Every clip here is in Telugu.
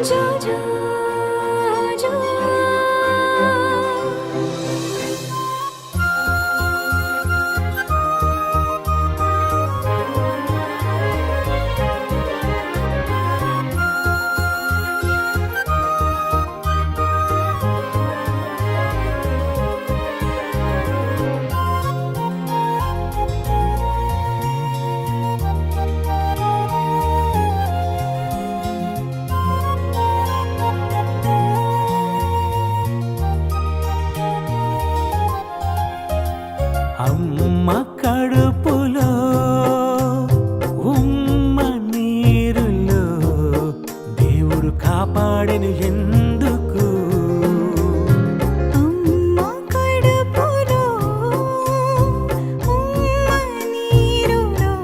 जो जो जो అమ్మ కడుపులో ఉమ్మ నీరులో దేవుడు కాపాడెను ఎందుకు? అమ్మ కడుపులో ఉమ్మ నీరులో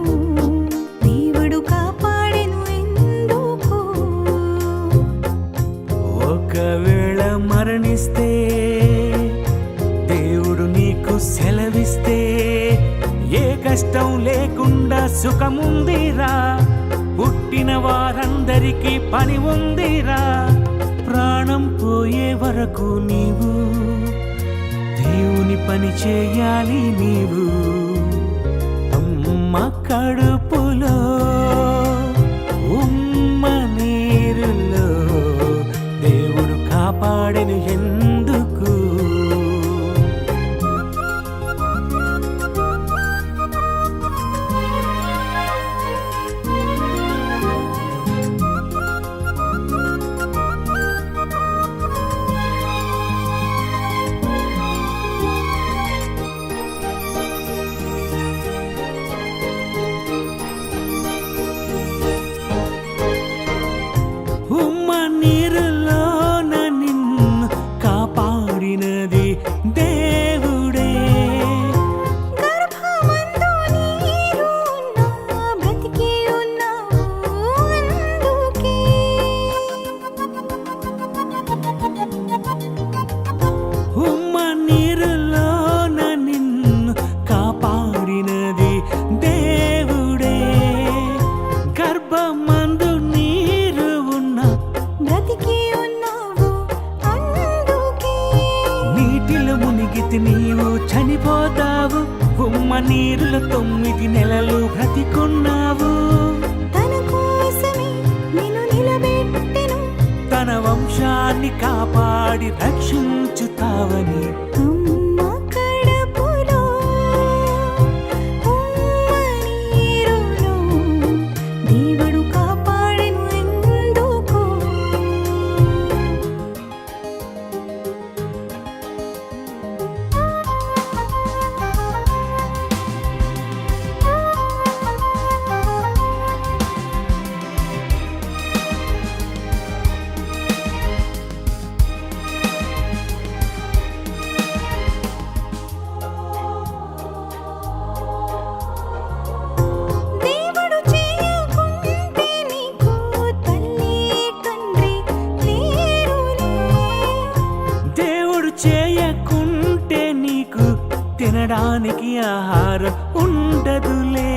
దేవుడు కాపాడెను ఎందుకు? ఒకవేళ మరణిస్తే దేవుడు నీకు సెలవిస్తే ఏ కష్టం లేకుండా సుఖముందిరా, పుట్టిన వారందరికీ పని ఉందిరా. ప్రాణం పోయే వరకు నీవు దేవుని పని చేయాలి నీవు. అమ్మ కడుపులో ఉమ్మ నీరులో దేవుడు కాపాడెను ఎందుకు? ఉమ్మ నీరులోన నిన్ను కాపాడినది దేవుడే. గర్భమందు నీరు ఉన్నా బ్రతికి ఉన్నావు అందుకే. ఉమ్మ నీరులోన నిన్ను కాపాడినది దేవుడే. గర్భమందు నీరు ఉన్న బ్రతికి ఉన్నావు అందుకే. నీటిలో మునిగితే నీవు చనిపోతావు. ఉమ్మ నీరులో 9 నెలలు బ్రతికున్నావు. తన కోసమే నిన్ను నిలబెట్టెను, తన వంశాన్ని కాపాడి రక్షించుతావని. అమ్మ కడుపులో ఉమ్మ నీరులో దేవుడు కాపాడెను ఎందుకు? దేవుడు చేయకుంటే నీకు తల్లి తండ్రి లేరులే. దేవుడు చేయకుంటే నీకు తినడానికి ఆహారం ఉండదులే.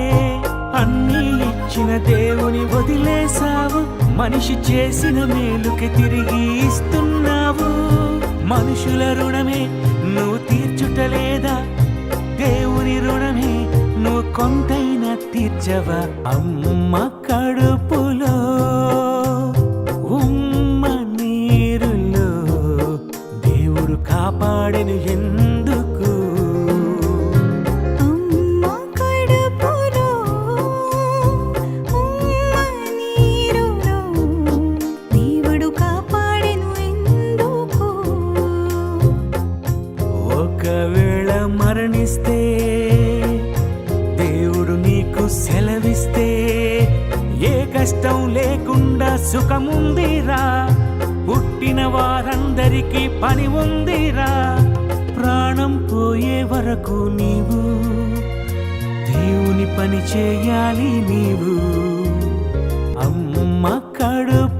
అన్నీ ఇచ్చిన దేవుని వదిలేసావు, మనిషి చేసిన మేలుకి తిరిగి ఇస్తున్నావు. మనుషుల రుణమే నువ్వు తీర్చుటలేదా? దేవుని రుణమే నువ్వు కొంతైనా తీర్చవా? అమ్మ కడుపులో ఉమ్మ నీరులో దేవుడు కాపాడెను ఎందుకు? అమ్మ కడుపులో ఉమ్మ నీరులో దేవుడు కాపాడెను ఎందుకు? ఒకవేళ మరణిస్తే దేవుడు నీకు సెలవిస్తే ఏ కష్టం లేకుండా సుఖముందిరా, పుట్టిన వారందరికీ పని ఉందిరా. ప్రాణం పోయే వరకు నీవు దేవుని పని చేయాలి నీవు. అమ్మ కడుపు